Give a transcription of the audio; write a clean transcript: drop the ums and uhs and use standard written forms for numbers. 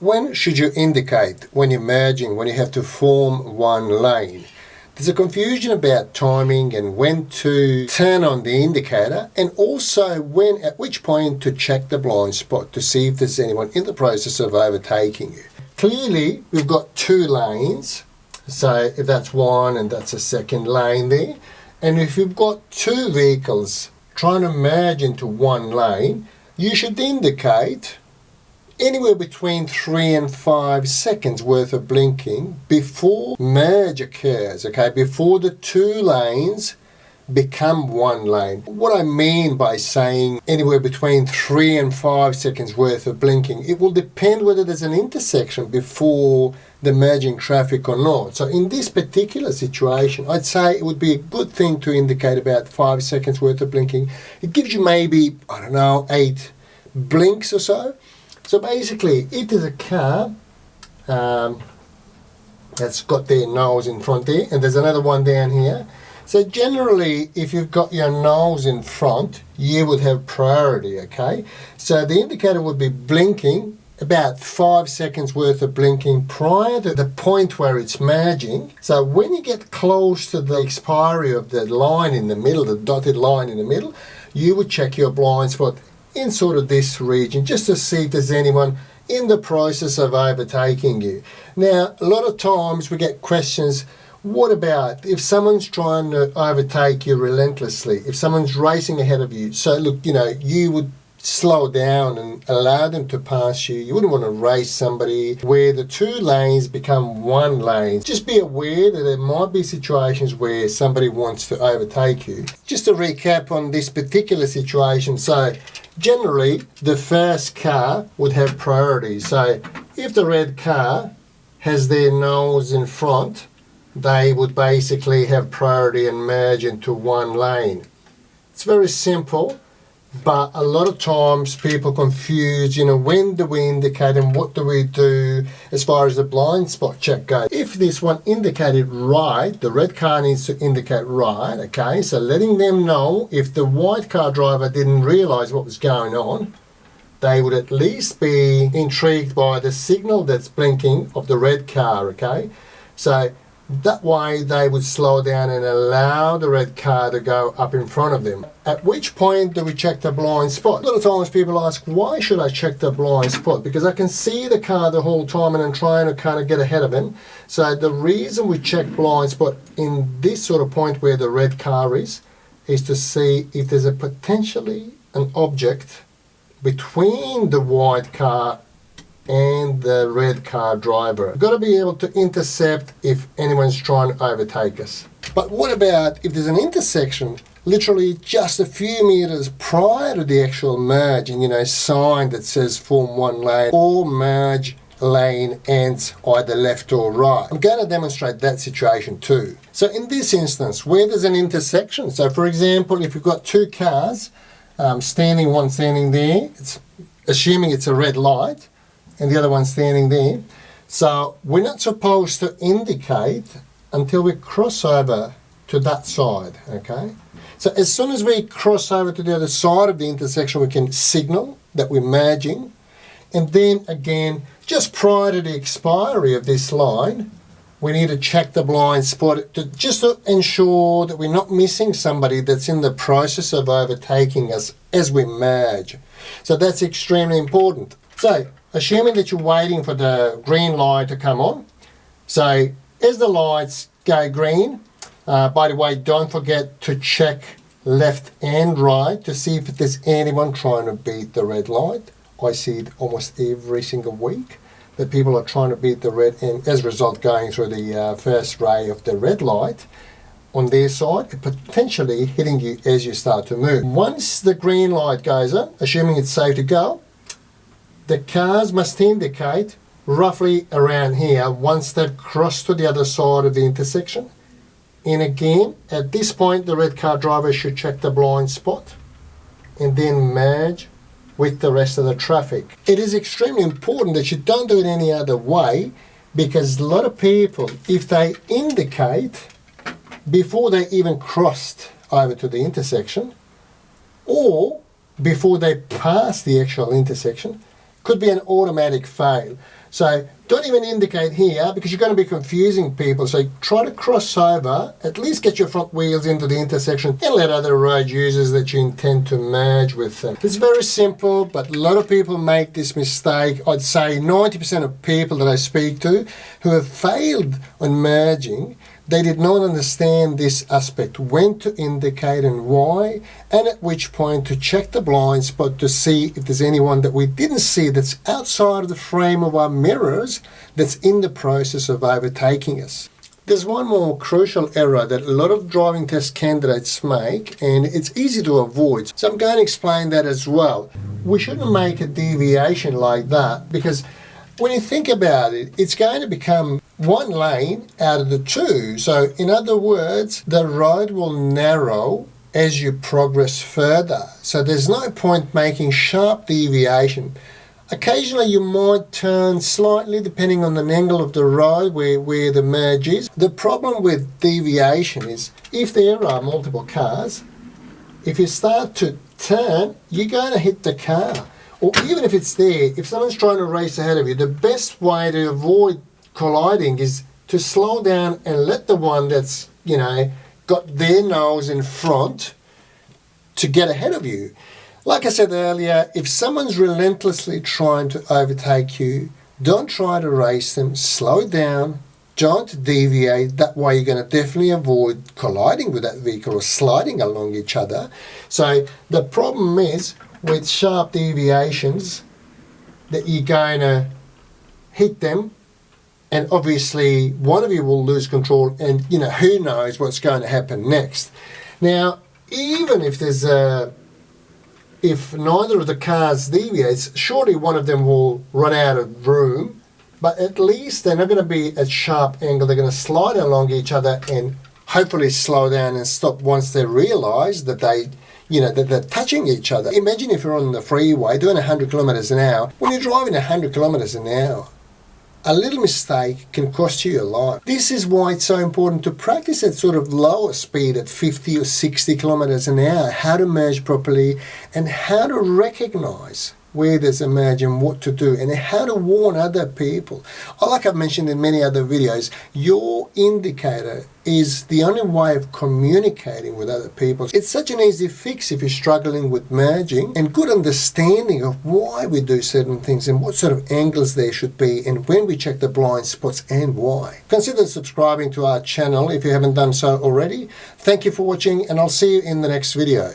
when should you indicate when you're merging, when you have to form one lane? There's a confusion about timing and when to turn on the indicator, and also when, at which point to check the blind spot to see if there's anyone in the process of overtaking you. Clearly, we've got two lanes, so if that's one and that's a second lane there, and if you've got two vehicles trying to merge into one lane, you should indicate anywhere between 3 and 5 seconds worth of blinking before merge occurs, okay, before the two lanes become one lane. What I mean by saying anywhere between 3 and 5 seconds worth of blinking, it will depend whether there's an intersection before the merging traffic or not. So in this particular situation, I'd say it would be a good thing to indicate about 5 seconds worth of blinking. It gives you maybe, 8 blinks or so. So basically, if there's a car that's got their nose in front there, and there's another one down here, so generally, if you've got your nose in front, you would have priority, okay? So the indicator would be blinking about 5 seconds worth of blinking prior to the point where it's merging. So when you get close to the expiry of the line in the middle, the dotted line in the middle, you would check your blind spot in sort of this region just to see if there's anyone in the process of overtaking you. Now, a lot of times we get questions, what about if someone's trying to overtake you relentlessly, if someone's racing ahead of you? So look, you would slow down and allow them to pass you. You wouldn't want to race somebody where the two lanes become one lane. Just be aware that there might be situations where somebody wants to overtake you. Just to recap on this particular situation, so generally the first car would have priority. So if the red car has their nose in front, they would basically have priority and merge into one lane. It's very simple, but a lot of times people confuse, when do we indicate and what do we do as far as the blind spot check goes. If this one indicated right, the red car needs to indicate right, okay? So letting them know, if the white car driver didn't realise what was going on, they would at least be intrigued by the signal that's blinking of the red car, okay? So that way they would slow down and allow the red car to go up in front of them. At which point do we check the blind spot? A lot of times people ask, why should I check the blind spot? Because I can see the car the whole time and I'm trying to kind of get ahead of him. So the reason we check blind spot in this sort of point where the red car is to see if there's a potentially an object between the white car and the red car driver. We've got to be able to intercept if anyone's trying to overtake us. But what about if there's an intersection literally just a few meters prior to the actual merge and sign that says form one lane or merge lane ends either left or right? I'm going to demonstrate that situation too. So in this instance, where there's an intersection, so for example, if you've got two cars one standing there, it's assuming it's a red light, and the other one standing there. So we're not supposed to indicate until we cross over to that side, okay? So as soon as we cross over to the other side of the intersection, we can signal that we're merging. And then again, just prior to the expiry of this line, we need to check the blind spot just to ensure that we're not missing somebody that's in the process of overtaking us as we merge. So that's extremely important. So assuming that you're waiting for the green light to come on. So as the lights go green, by the way, don't forget to check left and right to see if there's anyone trying to beat the red light. I see it almost every single week that people are trying to beat the red, and as a result going through the first ray of the red light on their side, potentially hitting you as you start to move. Once the green light goes on, assuming it's safe to go, the cars must indicate roughly around here once they've crossed to the other side of the intersection. And again, at this point, the red car driver should check the blind spot and then merge with the rest of the traffic. It is extremely important that you don't do it any other way, because a lot of people, if they indicate before they even crossed over to the intersection or before they pass the actual intersection, could be an automatic fail. So don't even indicate here because you're going to be confusing people. So try to cross over, at least get your front wheels into the intersection and let other road users that you intend to merge with them. It's very simple, but a lot of people make this mistake. I'd say 90% of people that I speak to who have failed on merging, they did not understand this aspect, when to indicate and why, and at which point to check the blind spot to see if there's anyone that we didn't see that's outside of the frame of our mirrors that's in the process of overtaking us. There's one more crucial error that a lot of driving test candidates make, and it's easy to avoid. So I'm going to explain that as well. We shouldn't make a deviation like that because when you think about it, it's going to become one lane out of the two. So in other words, the road will narrow as you progress further. So there's no point making sharp deviation. Occasionally you might turn slightly depending on the angle of the road where the merge is. The problem with deviation is if there are multiple cars, if you start to turn, you're going to hit the car. Or even if it's there, if someone's trying to race ahead of you, the best way to avoid colliding is to slow down and let the one that's, got their nose in front to get ahead of you. Like I said earlier, if someone's relentlessly trying to overtake you, don't try to race them, slow down, don't deviate. That way you're going to definitely avoid colliding with that vehicle or sliding along each other. So the problem is with sharp deviations that you're going to hit them, and obviously one of you will lose control, and who knows what's going to happen next. Now, even if if neither of the cars deviates, surely one of them will run out of room, but at least they're not going to be at sharp angle. They're going to slide along each other and hopefully slow down and stop once they realise that that they're touching each other. Imagine if you're on the freeway doing 100 kilometres an hour. When you're driving 100 kilometres an hour, a little mistake can cost you your life. This is why it's so important to practice at sort of lower speed at 50 or 60 kilometres an hour, how to merge properly and how to recognise where there's a merge and what to do and how to warn other people. Like I've mentioned in many other videos, your indicator is the only way of communicating with other people. It's such an easy fix if you're struggling with merging, and good understanding of why we do certain things and what sort of angles there should be and when we check the blind spots and why. Consider subscribing to our channel if you haven't done so already. Thank you for watching, and I'll see you in the next video.